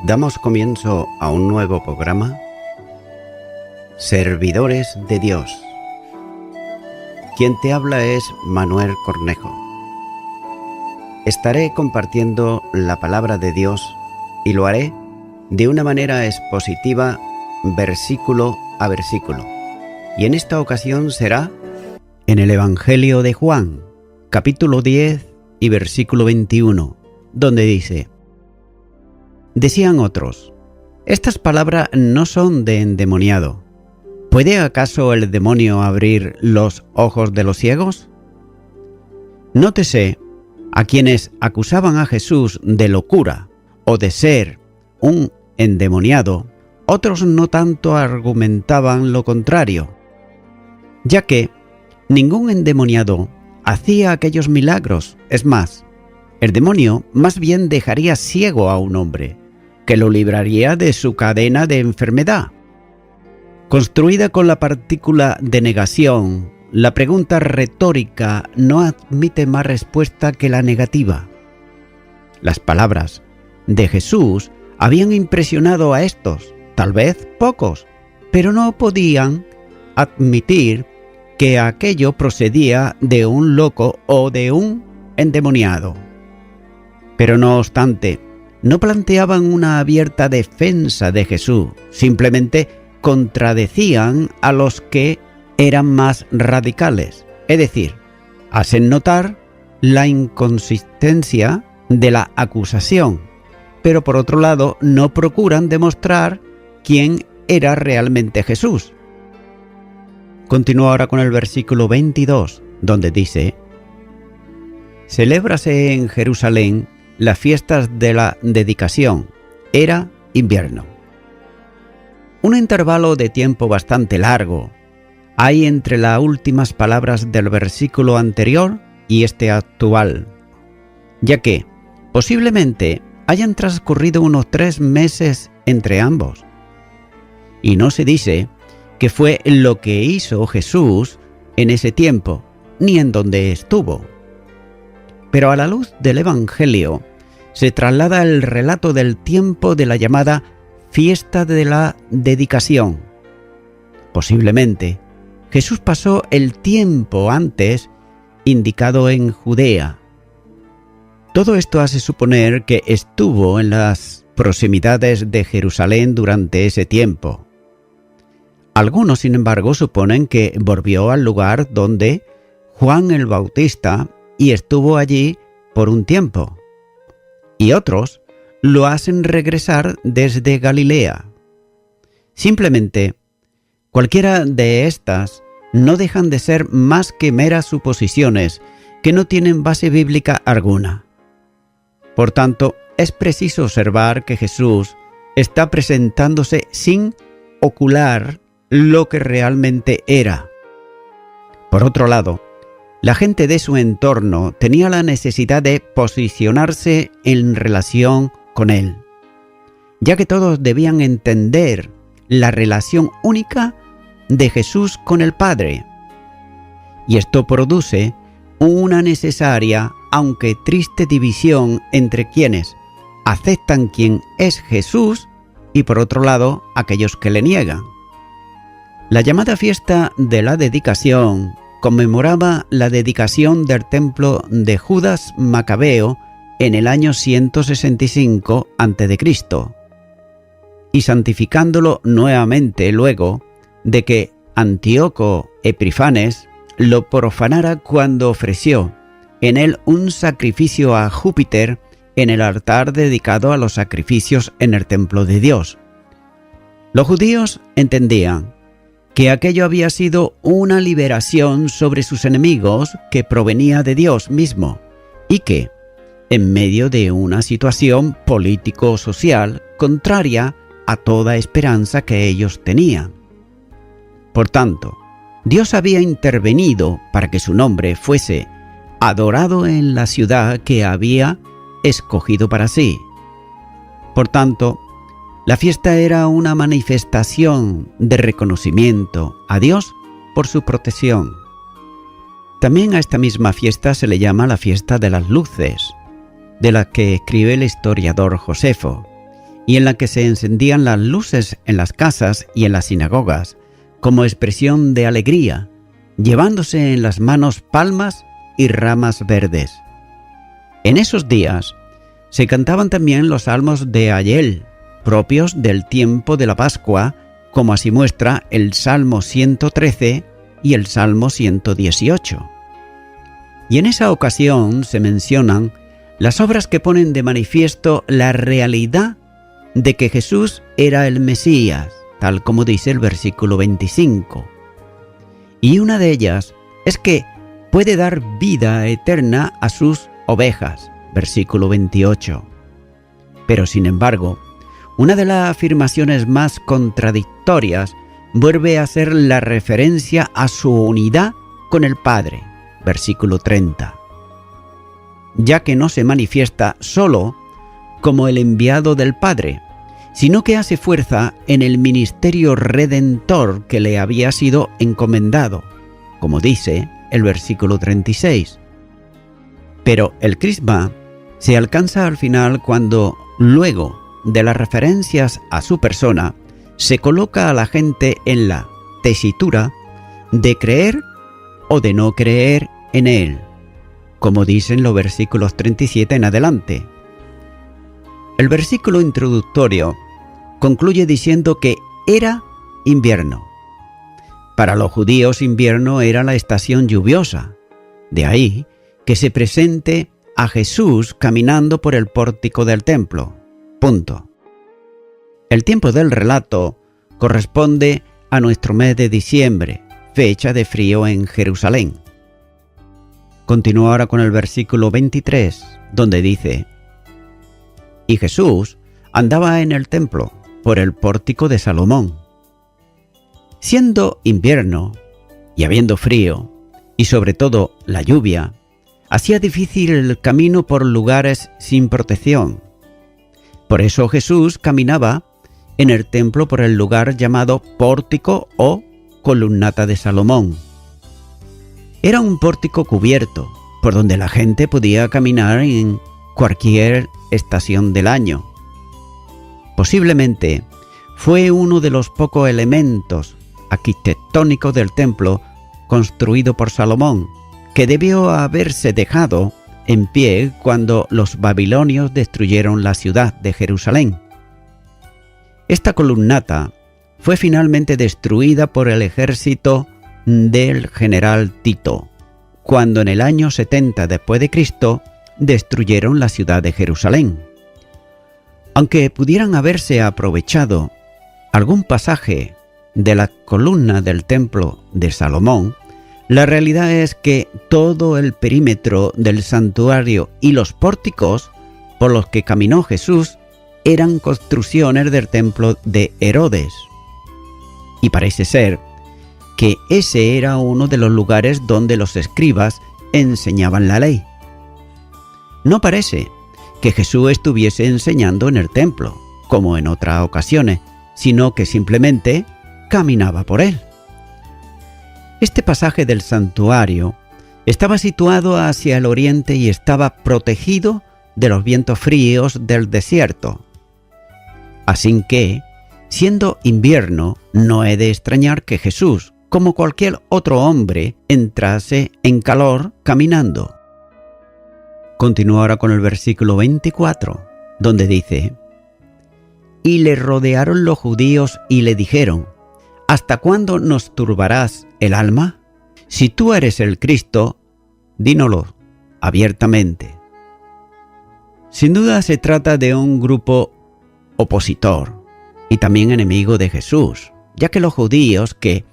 Damos comienzo a un nuevo programa, Servidores de Dios. Quien te habla es Manuel Cornejo. Estaré compartiendo la palabra de Dios y lo haré de una manera expositiva, versículo a versículo. Y en esta ocasión será en el Evangelio de Juan, capítulo 10 y versículo 21, donde dice: Decían otros: estas palabras no son de endemoniado. ¿Puede acaso el demonio abrir los ojos de los ciegos? Nótese a quienes acusaban a Jesús de locura o de ser un endemoniado, otros no tanto argumentaban lo contrario, ya que ningún endemoniado hacía aquellos milagros. Es más, el demonio más bien dejaría ciego a un hombre, que lo libraría de su cadena de enfermedad. Construida con la partícula de negación, la pregunta retórica no admite más respuesta que la negativa. Las palabras de Jesús habían impresionado a estos, tal vez pocos, pero no podían admitir que aquello procedía de un loco o de un endemoniado. Pero no obstante, no planteaban una abierta defensa de Jesús, simplemente contradecían a los que eran más radicales, es decir, hacen notar la inconsistencia de la acusación, pero por otro lado no procuran demostrar quién era realmente Jesús. Continúa ahora con el versículo 22, donde dice: Celébrase en Jerusalén las fiestas de la dedicación. Era invierno. Un intervalo de tiempo bastante largo hay entre las últimas palabras del versículo anterior y este actual, ya que posiblemente hayan transcurrido unos 3 meses entre ambos. Y no se dice qué fue lo que hizo Jesús en ese tiempo, ni en dónde estuvo. Pero a la luz del Evangelio se traslada el relato del tiempo de la llamada fiesta de la dedicación. Posiblemente, Jesús pasó el tiempo antes indicado en Judea. Todo esto hace suponer que estuvo en las proximidades de Jerusalén durante ese tiempo. Algunos, sin embargo, suponen que volvió al lugar donde Juan el Bautista y estuvo allí por un tiempo. Y otros lo hacen regresar desde Galilea. Simplemente, cualquiera de estas no dejan de ser más que meras suposiciones que no tienen base bíblica alguna. Por tanto, es preciso observar que Jesús está presentándose sin ocultar lo que realmente era. Por otro lado, la gente de su entorno tenía la necesidad de posicionarse en relación con él, ya que todos debían entender la relación única de Jesús con el Padre. Y esto produce una necesaria, aunque triste, división entre quienes aceptan quién es Jesús y, por otro lado, aquellos que le niegan. La llamada fiesta de la dedicación conmemoraba la dedicación del templo de Judas Macabeo en el año 165 a.C. y santificándolo nuevamente luego de que Antíoco Epifanes lo profanara cuando ofreció en él un sacrificio a Júpiter en el altar dedicado a los sacrificios en el templo de Dios. Los judíos entendían que aquello había sido una liberación sobre sus enemigos que provenía de Dios mismo y que, en medio de una situación político-social contraria a toda esperanza que ellos tenían. Por tanto, Dios había intervenido para que su nombre fuese adorado en la ciudad que había escogido para sí. Por tanto, la fiesta era una manifestación de reconocimiento a Dios por su protección. También a esta misma fiesta se le llama la fiesta de las luces, de la que escribe el historiador Josefo, y en la que se encendían las luces en las casas y en las sinagogas, como expresión de alegría, llevándose en las manos palmas y ramas verdes. En esos días se cantaban también los salmos de Ayel, propios del tiempo de la Pascua, como así muestra el Salmo 113 y el Salmo 118. Y en esa ocasión se mencionan las obras que ponen de manifiesto la realidad de que Jesús era el Mesías, tal como dice el versículo 25. Y una de ellas es que puede dar vida eterna a sus ovejas, versículo 28. Pero sin embargo, una de las afirmaciones más contradictorias vuelve a ser la referencia a su unidad con el Padre, versículo 30. Ya que no se manifiesta solo como el enviado del Padre, sino que hace fuerza en el ministerio redentor que le había sido encomendado, como dice el versículo 36. Pero el crisma se alcanza al final cuando, luego de las referencias a su persona, se coloca a la gente en la tesitura de creer o de no creer en él, como dicen los versículos 37 en adelante. El versículo introductorio concluye diciendo que era invierno. Para los judíos invierno era la estación lluviosa. De ahí que se presente a Jesús caminando por el pórtico del templo. Punto. El tiempo del relato corresponde a nuestro mes de diciembre, fecha de frío en Jerusalén. Continúa ahora con el versículo 23, donde dice: Y Jesús andaba en el templo por el pórtico de Salomón. Siendo invierno y habiendo frío, y sobre todo la lluvia, hacía difícil el camino por lugares sin protección. Por eso Jesús caminaba en el templo por el lugar llamado pórtico o columnata de Salomón. Era un pórtico cubierto, por donde la gente podía caminar en cualquier estación del año. Posiblemente fue uno de los pocos elementos arquitectónicos del templo construido por Salomón, que debió haberse dejado en pie cuando los babilonios destruyeron la ciudad de Jerusalén. Esta columnata fue finalmente destruida por el ejército del general Tito, cuando en el año 70 después de Cristo destruyeron la ciudad de Jerusalén. Aunque pudieran haberse aprovechado algún pasaje de la columna del templo de Salomón, la realidad es que todo el perímetro del santuario y los pórticos por los que caminó Jesús eran construcciones del templo de Herodes. Y parece ser que ese era uno de los lugares donde los escribas enseñaban la ley. No parece que Jesús estuviese enseñando en el templo, como en otras ocasiones, sino que simplemente caminaba por él. Este pasaje del santuario estaba situado hacia el oriente y estaba protegido de los vientos fríos del desierto. Así que, siendo invierno, no he de extrañar que Jesús, como cualquier otro hombre, entrase en calor caminando. Continúa ahora con el versículo 24, donde dice: Y le rodearon los judíos y le dijeron: ¿Hasta cuándo nos turbarás el alma? Si tú eres el Cristo, dínoslo abiertamente. Sin duda se trata de un grupo opositor y también enemigo de Jesús, ya que los judíos que,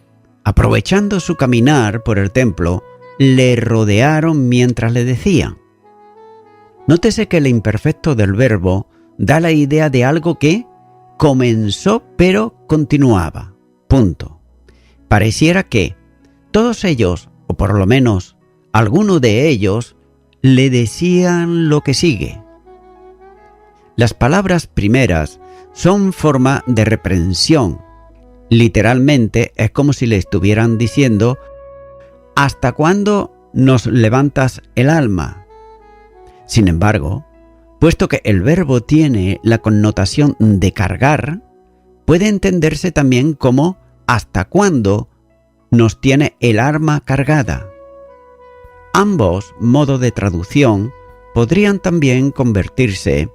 aprovechando su caminar por el templo, le rodearon mientras le decían. Nótese que el imperfecto del verbo da la idea de algo que comenzó pero continuaba. Punto. Pareciera que todos ellos, o por lo menos alguno de ellos, le decían lo que sigue. Las palabras primeras son forma de reprensión. Literalmente es como si le estuvieran diciendo: ¿hasta cuándo nos levantas el alma? Sin embargo, puesto que el verbo tiene la connotación de cargar, puede entenderse también como ¿hasta cuándo nos tiene el alma cargada? Ambos modos de traducción podrían también convertirse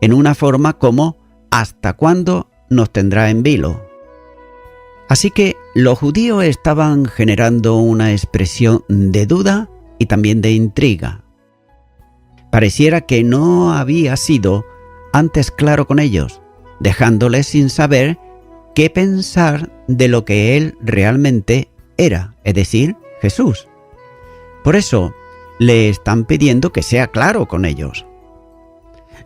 en una forma como ¿hasta cuándo nos tendrá en vilo? Así que los judíos estaban generando una expresión de duda y también de intriga. Pareciera que no había sido antes claro con ellos, dejándoles sin saber qué pensar de lo que él realmente era, es decir, Jesús. Por eso le están pidiendo que sea claro con ellos.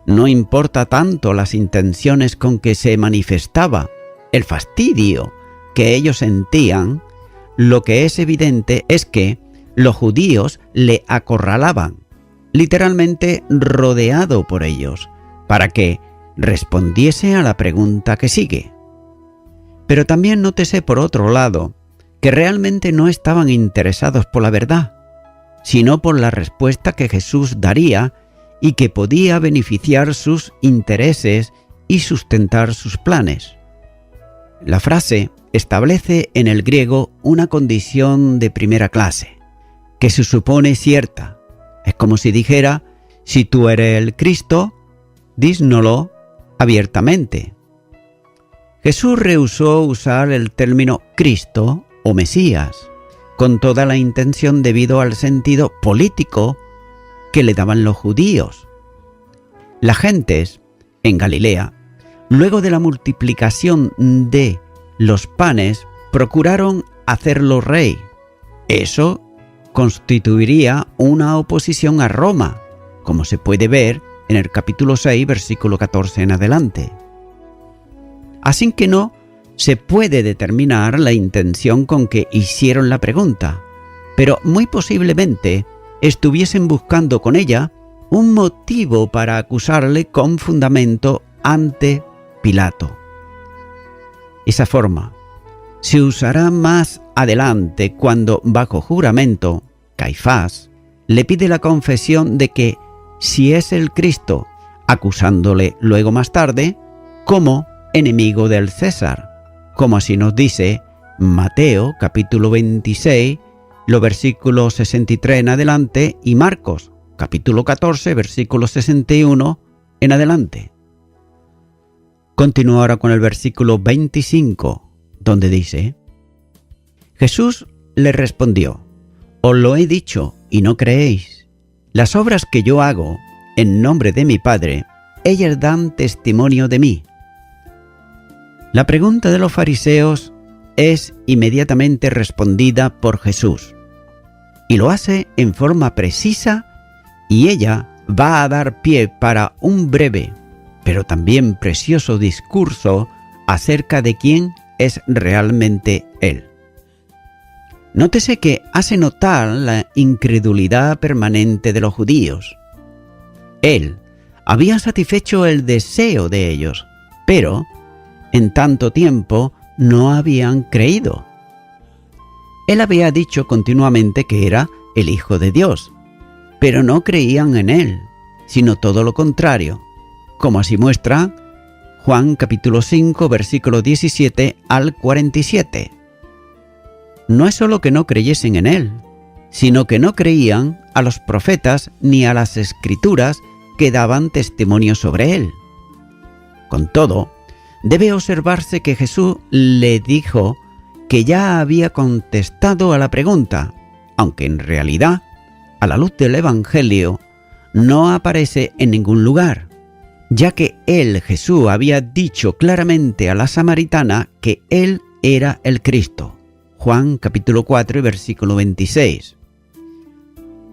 No importa tanto las intenciones con que se manifestaba el fastidio que ellos sentían, lo que es evidente es que los judíos le acorralaban, literalmente rodeado por ellos, para que respondiese a la pregunta que sigue. Pero también nótese por otro lado que realmente no estaban interesados por la verdad, sino por la respuesta que Jesús daría y que podía beneficiar sus intereses y sustentar sus planes. La frase establece en el griego una condición de primera clase, que se supone cierta. Es como si dijera: si tú eres el Cristo, dísnoslo abiertamente. Jesús rehusó usar el término Cristo o Mesías, con toda la intención debido al sentido político que le daban los judíos. Las gentes en Galilea, luego de la multiplicación de los panes, procuraron hacerlo rey. Eso constituiría una oposición a Roma, como se puede ver en el capítulo 6, versículo 14 en adelante. Así que no se puede determinar la intención con que hicieron la pregunta, pero muy posiblemente estuviesen buscando con ella un motivo para acusarle con fundamento ante Pilato. Esa forma se usará más adelante cuando, bajo juramento, Caifás le pide la confesión de que si es el Cristo, acusándole luego más tarde como enemigo del César, como así nos dice Mateo capítulo 26, los versículos 63 en adelante, y Marcos capítulo 14, versículo 61 en adelante. Continúa ahora con el versículo 25, donde dice: Jesús le respondió: os lo he dicho y no creéis. Las obras que yo hago en nombre de mi Padre, ellas dan testimonio de mí. La pregunta de los fariseos es inmediatamente respondida por Jesús, y lo hace en forma precisa, y ella va a dar pie para un breve, pero también precioso discurso acerca de quién es realmente Él. Nótese que hace notar la incredulidad permanente de los judíos. Él había satisfecho el deseo de ellos, pero en tanto tiempo no habían creído. Él había dicho continuamente que era el Hijo de Dios, pero no creían en Él, sino todo lo contrario, como así muestra Juan capítulo 5, versículo 17 al 47. No es solo que no creyesen en Él, sino que no creían a los profetas ni a las escrituras que daban testimonio sobre Él. Con todo, debe observarse que Jesús le dijo que ya había contestado a la pregunta, aunque en realidad, a la luz del Evangelio, no aparece en ningún lugar, ya que él, Jesús, había dicho claramente a la samaritana que Él era el Cristo. Juan capítulo 4 y versículo 26.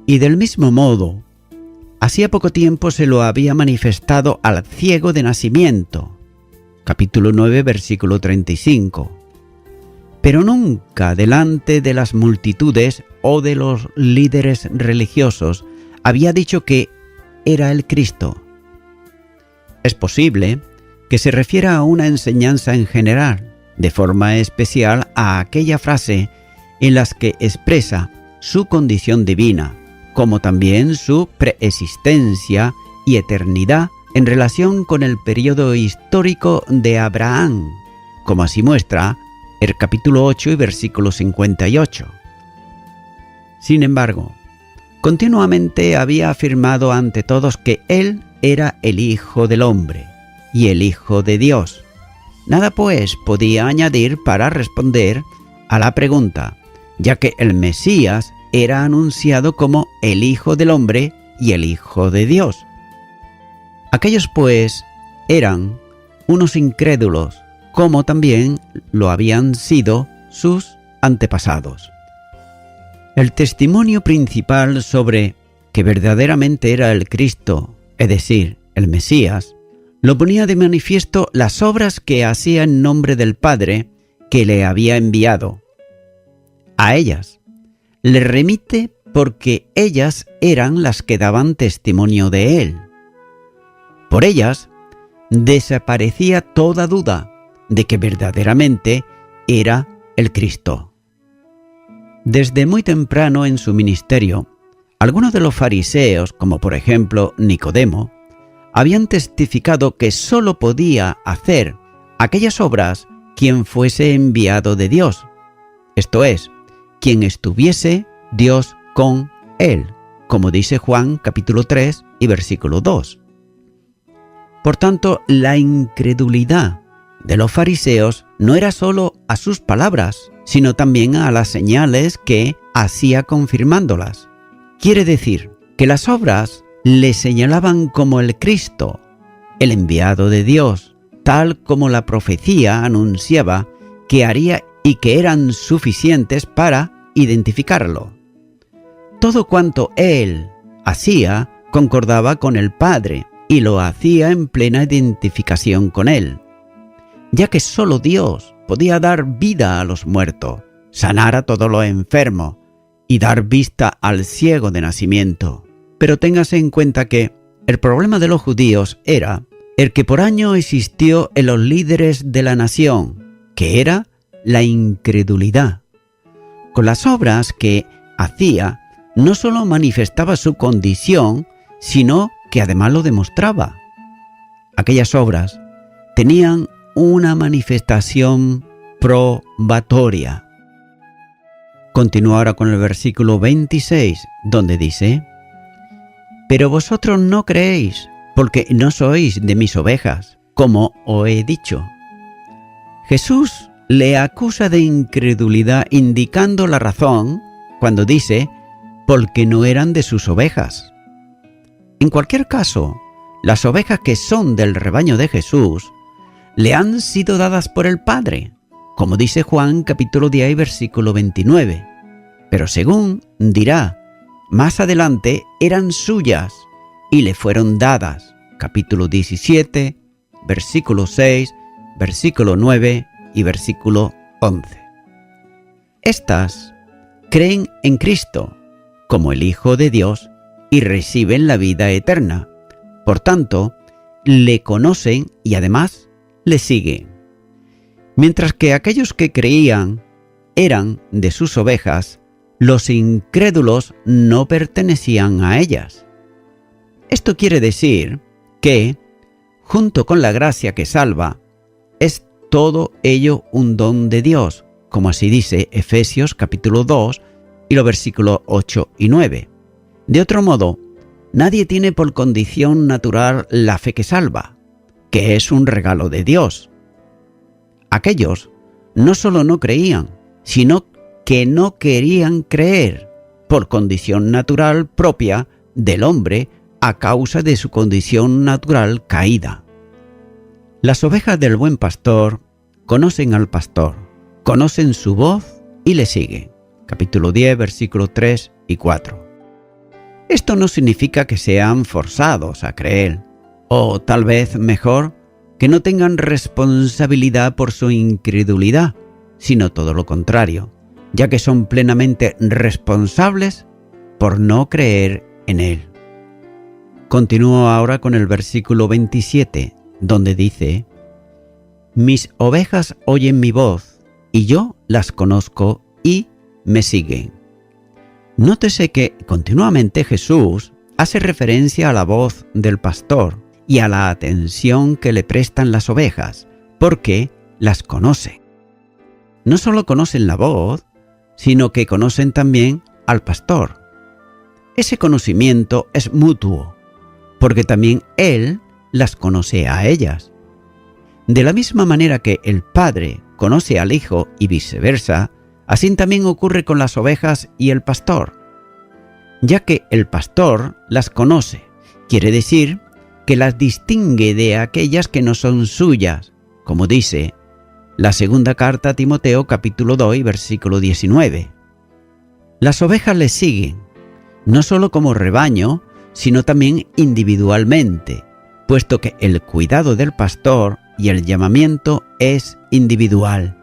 Y del mismo modo, hacía poco tiempo se lo había manifestado al ciego de nacimiento. Capítulo 9, versículo 35. Pero nunca delante de las multitudes o de los líderes religiosos había dicho que era el Cristo. Es posible que se refiera a una enseñanza en general, de forma especial a aquella frase en las que expresa su condición divina, como también su preexistencia y eternidad en relación con el periodo histórico de Abraham, como así muestra el capítulo 8 y versículo 58. Sin embargo, continuamente había afirmado ante todos que Él era el Hijo del Hombre y el Hijo de Dios. Nada pues podía añadir para responder a la pregunta, ya que el Mesías era anunciado como el Hijo del Hombre y el Hijo de Dios. Aquellos pues eran unos incrédulos, como también lo habían sido sus antepasados. El testimonio principal sobre que verdaderamente era el Cristo, es decir, el Mesías, lo ponía de manifiesto las obras que hacía en nombre del Padre que le había enviado. A ellas le remite porque ellas eran las que daban testimonio de él. Por ellas desaparecía toda duda de que verdaderamente era el Cristo. Desde muy temprano en su ministerio, algunos de los fariseos, como por ejemplo Nicodemo, habían testificado que sólo podía hacer aquellas obras quien fuese enviado de Dios, esto es, quien estuviese Dios con él, como dice Juan capítulo 3 y versículo 2. Por tanto, la incredulidad de los fariseos no era sólo a sus palabras, sino también a las señales que hacía confirmándolas. Quiere decir que las obras le señalaban como el Cristo, el enviado de Dios, tal como la profecía anunciaba que haría y que eran suficientes para identificarlo. Todo cuanto él hacía concordaba con el Padre y lo hacía en plena identificación con él, ya que solo Dios podía dar vida a los muertos, sanar a todos los enfermos y dar vista al ciego de nacimiento. Pero téngase en cuenta que el problema de los judíos era el que por años existió en los líderes de la nación, que era la incredulidad. Con las obras que hacía, no solo manifestaba su condición, sino que además lo demostraba. Aquellas obras tenían una manifestación probatoria. Continúa ahora con el versículo 26, donde dice: «Pero vosotros no creéis, porque no sois de mis ovejas, como os he dicho». Jesús le acusa de incredulidad, indicando la razón cuando dice «porque no eran de sus ovejas». En cualquier caso, las ovejas que son del rebaño de Jesús le han sido dadas por el Padre, como dice Juan capítulo 10 versículo 29. Pero según dirá más adelante, eran suyas y le fueron dadas, capítulo 17, versículo 6, versículo 9 y versículo 11. Estas creen en Cristo como el Hijo de Dios y reciben la vida eterna. Por tanto, le conocen y además le siguen. Mientras que aquellos que creían eran de sus ovejas, los incrédulos no pertenecían a ellas. Esto quiere decir que, junto con la gracia que salva, es todo ello un don de Dios, como así dice Efesios capítulo 2 y los versículos 8 y 9. De otro modo, nadie tiene por condición natural la fe que salva, que es un regalo de Dios. Aquellos no solo no creían, sino que no querían creer por condición natural propia del hombre a causa de su condición natural caída. Las ovejas del buen pastor conocen al pastor, conocen su voz y le siguen. Capítulo 10, versículos 3 y 4. Esto no significa que sean forzados a creer, o tal vez mejor, que no tengan responsabilidad por su incredulidad, sino todo lo contrario, ya que son plenamente responsables por no creer en Él. Continúo ahora con el versículo 27, donde dice: Mis ovejas oyen mi voz, y yo las conozco y me siguen. Nótese que continuamente Jesús hace referencia a la voz del pastor y a la atención que le prestan las ovejas, porque las conoce. No solo conocen la voz, sino que conocen también al pastor. Ese conocimiento es mutuo, porque también Él las conoce a ellas. De la misma manera que el Padre conoce al Hijo y viceversa, así también ocurre con las ovejas y el pastor. Ya que el pastor las conoce, quiere decir que las distingue de aquellas que no son suyas, como dice la segunda carta a Timoteo capítulo 2, versículo 19. Las ovejas le siguen, no solo como rebaño, sino también individualmente, puesto que el cuidado del pastor y el llamamiento es individual.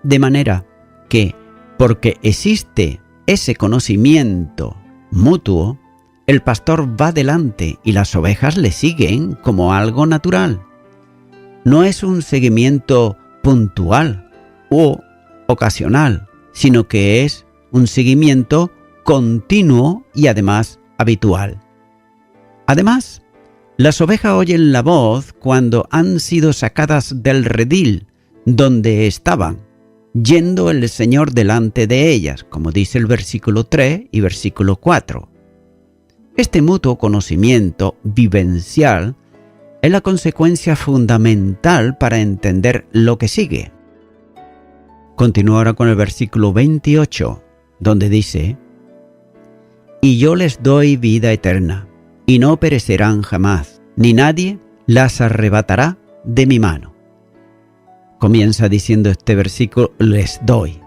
De manera que, porque existe ese conocimiento mutuo, el pastor va delante y las ovejas le siguen como algo natural. No es un seguimiento puntual o ocasional, sino que es un seguimiento continuo y además habitual. Además, las ovejas oyen la voz cuando han sido sacadas del redil donde estaban, yendo el Señor delante de ellas, como dice el versículo 3 y versículo 4. Este mutuo conocimiento vivencial es la consecuencia fundamental para entender lo que sigue. Continúo ahora con el versículo 28, donde dice: Y yo les doy vida eterna, y no perecerán jamás, ni nadie las arrebatará de mi mano. Comienza diciendo este versículo: les doy.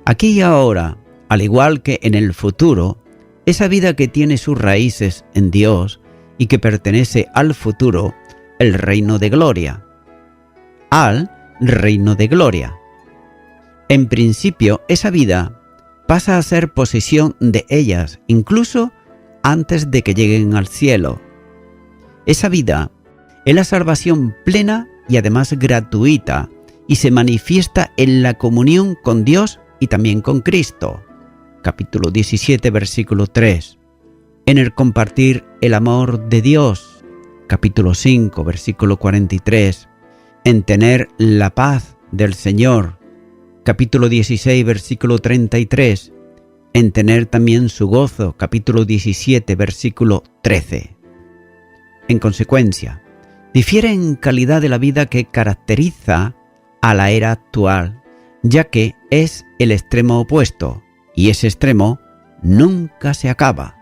Aquí y ahora, al igual que en el futuro, esa vida que tiene sus raíces en Dios y que pertenece al futuro, el reino de gloria. Al reino de gloria. En principio, esa vida pasa a ser posesión de ellas, incluso antes de que lleguen al cielo. Esa vida es la salvación plena y además gratuita, y se manifiesta en la comunión con Dios y también con Cristo. Capítulo 17, versículo 3. En el compartir el amor de Dios. Capítulo 5, versículo 43. En tener la paz del Señor. Capítulo 16, versículo 33. En tener también su gozo. Capítulo 17, versículo 13. En consecuencia, difiere en calidad de la vida que caracteriza a la era actual, ya que es el extremo opuesto, y ese extremo nunca se acaba.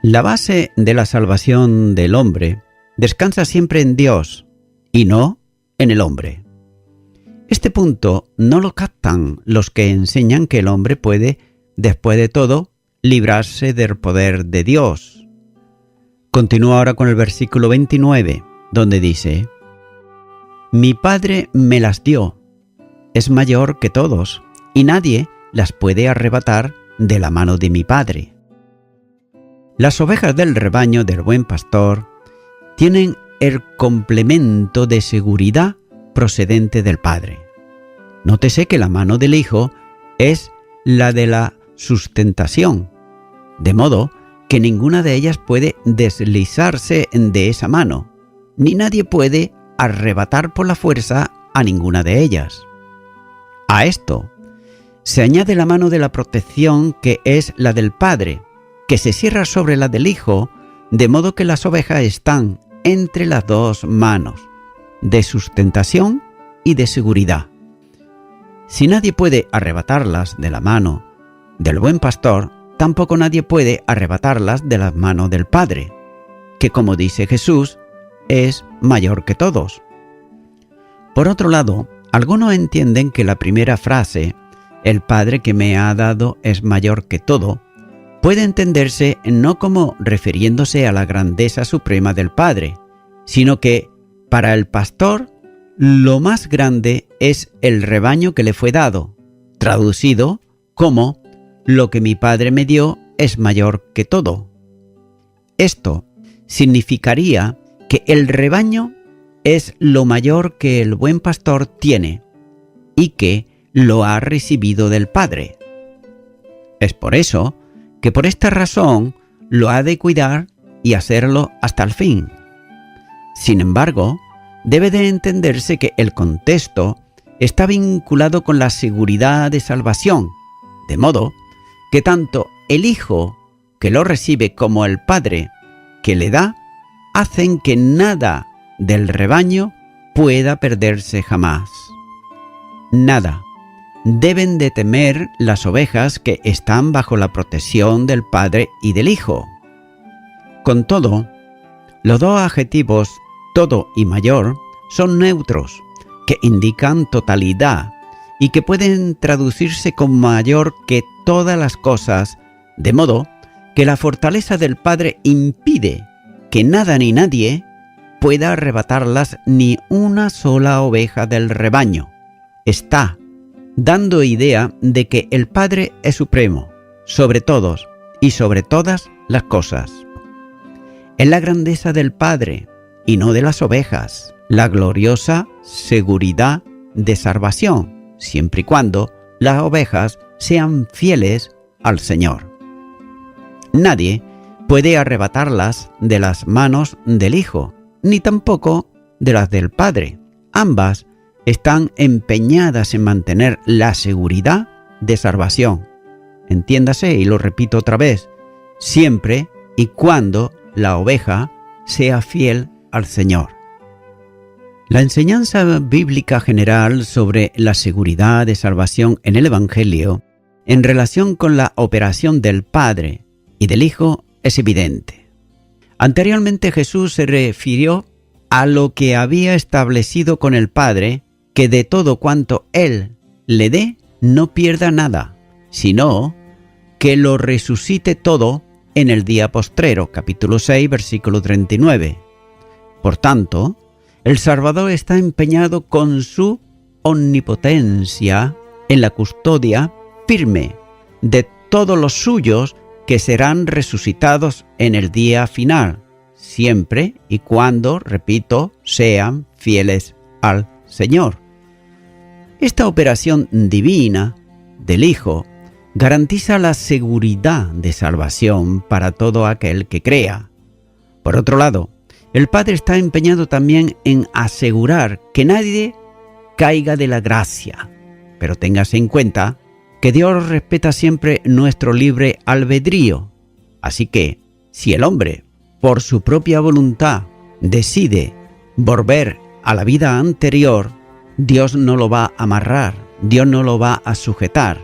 La base de la salvación del hombre descansa siempre en Dios y no en el hombre. Este punto no lo captan los que enseñan que el hombre puede, después de todo, librarse del poder de Dios. Continúa ahora con el versículo 29, donde dice: Mi Padre me las dio, es mayor que todos, y nadie las puede arrebatar de la mano de mi Padre. Las ovejas del rebaño del buen pastor tienen el complemento de seguridad procedente del Padre. Nótese que la mano del Hijo es la de la sustentación, de modo que ninguna de ellas puede deslizarse de esa mano, ni nadie puede arrebatar por la fuerza a ninguna de ellas. A esto se añade la mano de la protección, que es la del Padre, que se cierra sobre la del Hijo, de modo que las ovejas están entre las dos manos, de sustentación y de seguridad. Si nadie puede arrebatarlas de la mano del buen pastor, tampoco nadie puede arrebatarlas de las manos del Padre, que, como dice Jesús, es mayor que todos. Por otro lado, algunos entienden que la primera frase, el Padre que me ha dado es mayor que todo, puede entenderse no como refiriéndose a la grandeza suprema del Padre, sino que para el pastor lo más grande es el rebaño que le fue dado, traducido como lo que mi Padre me dio es mayor que todo. Esto significaría que el rebaño es lo mayor que el buen pastor tiene y que lo ha recibido del Padre. Es por eso que por esta razón lo ha de cuidar y hacerlo hasta el fin. Sin embargo, debe de entenderse que el contexto está vinculado con la seguridad de salvación, de modo que tanto el Hijo que lo recibe como el Padre que le da hacen que nada del rebaño pueda perderse jamás. Nada. Deben de temer las ovejas que están bajo la protección del Padre y del Hijo. Con todo, los dos adjetivos todo y mayor son neutros, que indican totalidad y que pueden traducirse como mayor que todas las cosas, de modo que la fortaleza del Padre impide que nada ni nadie pueda arrebatarlas ni una sola oveja del rebaño. Está dando idea de que el Padre es supremo, sobre todos y sobre todas las cosas. Es la grandeza del Padre y no de las ovejas, la gloriosa seguridad de salvación, siempre y cuando las ovejas sean fieles al Señor. Nadie puede arrebatarlas de las manos del Hijo, ni tampoco de las del Padre. Ambas están empeñadas en mantener la seguridad de salvación. Entiéndase, y lo repito otra vez, siempre y cuando la oveja sea fiel al Señor. La enseñanza bíblica general sobre la seguridad de salvación en el Evangelio, en relación con la operación del Padre y del Hijo, es evidente. Anteriormente Jesús se refirió a lo que había establecido con el Padre, que de todo cuanto Él le dé, no pierda nada, sino que lo resucite todo en el día postrero, capítulo 6, versículo 39. Por tanto, el Salvador está empeñado con su omnipotencia en la custodia firme de todos los suyos que serán resucitados en el día final, siempre y cuando, repito, sean fieles al Señor. Esta operación divina del Hijo garantiza la seguridad de salvación para todo aquel que crea. Por otro lado, el Padre está empeñado también en asegurar que nadie caiga de la gracia. Pero téngase en cuenta que Dios respeta siempre nuestro libre albedrío. Así que, si el hombre, por su propia voluntad, decide volver a la vida anterior, Dios no lo va a amarrar, Dios no lo va a sujetar.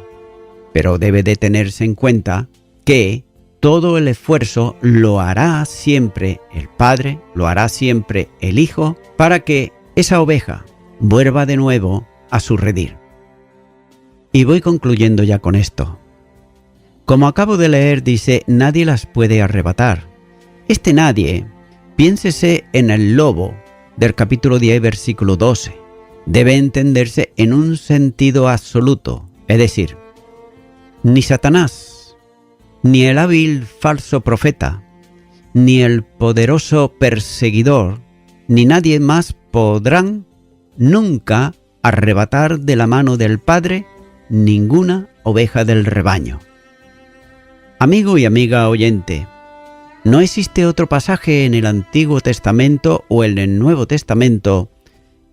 Pero debe de tenerse en cuenta que todo el esfuerzo lo hará siempre el Padre, lo hará siempre el Hijo, para que esa oveja vuelva de nuevo a su redil. Y voy concluyendo ya con esto. Como acabo de leer, dice, nadie las puede arrebatar. Este nadie, piénsese en el lobo del capítulo 10, versículo 12. Debe entenderse en un sentido absoluto, es decir, ni Satanás, ni el hábil falso profeta, ni el poderoso perseguidor, ni nadie más podrán nunca arrebatar de la mano del Padre ninguna oveja del rebaño. Amigo y amiga oyente, no existe otro pasaje en el Antiguo Testamento o en el Nuevo Testamento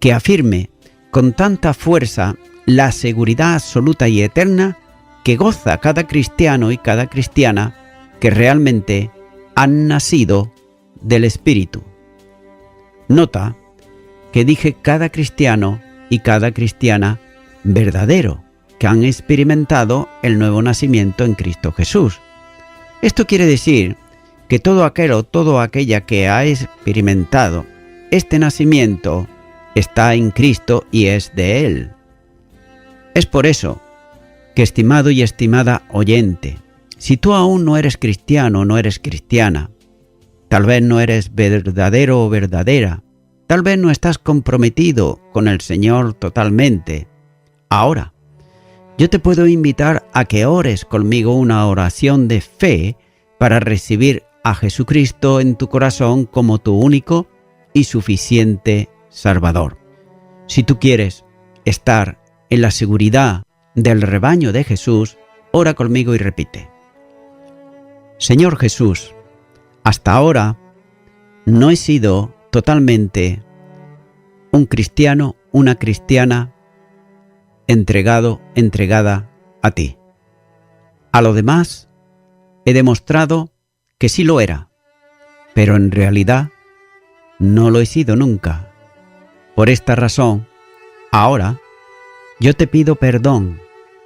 que afirme con tanta fuerza la seguridad absoluta y eterna que goza cada cristiano y cada cristiana que realmente han nacido del Espíritu. Nota que dije cada cristiano y cada cristiana verdadero, que han experimentado el nuevo nacimiento en Cristo Jesús. Esto quiere decir que todo aquel o toda aquella que ha experimentado este nacimiento está en Cristo y es de Él. Es por eso que, estimado y estimada oyente, si tú aún no eres cristiano o no eres cristiana, tal vez no eres verdadero o verdadera, tal vez no estás comprometido con el Señor totalmente, ahora, yo te puedo invitar a que ores conmigo una oración de fe para recibir a Jesucristo en tu corazón como tu único y suficiente Salvador. Si tú quieres estar en la seguridad del rebaño de Jesús, ora conmigo y repite: Señor Jesús, hasta ahora no he sido totalmente un cristiano, una cristiana entregada a ti. A lo demás, he demostrado que sí lo era, pero en realidad no lo he sido nunca. Por esta razón, ahora yo te pido perdón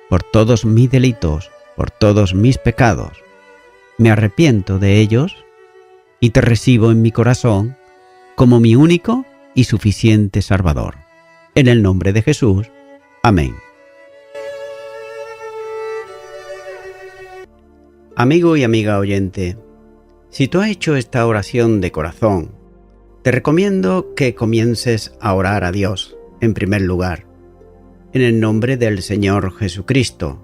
por todos mis delitos, por todos mis pecados. Me arrepiento de ellos y te recibo en mi corazón como mi único y suficiente Salvador. En el nombre de Jesús. Amén. Amigo y amiga oyente, si tú has hecho esta oración de corazón, te recomiendo que comiences a orar a Dios, en primer lugar, en el nombre del Señor Jesucristo.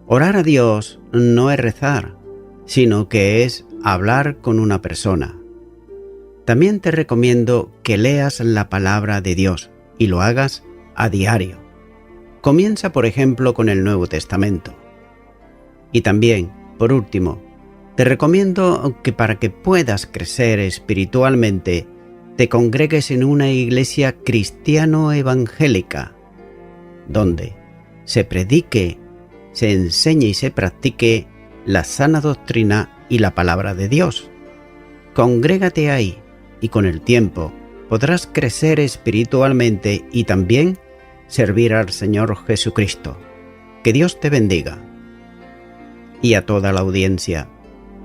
Orar a Dios no es rezar, sino que es hablar con una persona. También te recomiendo que leas la palabra de Dios y lo hagas a diario. Comienza, por ejemplo, con el Nuevo Testamento. Y también, por último, te recomiendo que para que puedas crecer espiritualmente, te congregues en una iglesia cristiano-evangélica, donde se predique, se enseñe y se practique la sana doctrina y la palabra de Dios. Congrégate ahí y con el tiempo podrás crecer espiritualmente y también servir al Señor Jesucristo. Que Dios te bendiga. Y a toda la audiencia,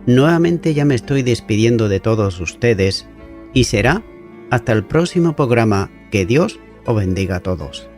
nuevamente ya me estoy despidiendo de todos ustedes y será hasta el próximo programa. Que Dios os bendiga a todos.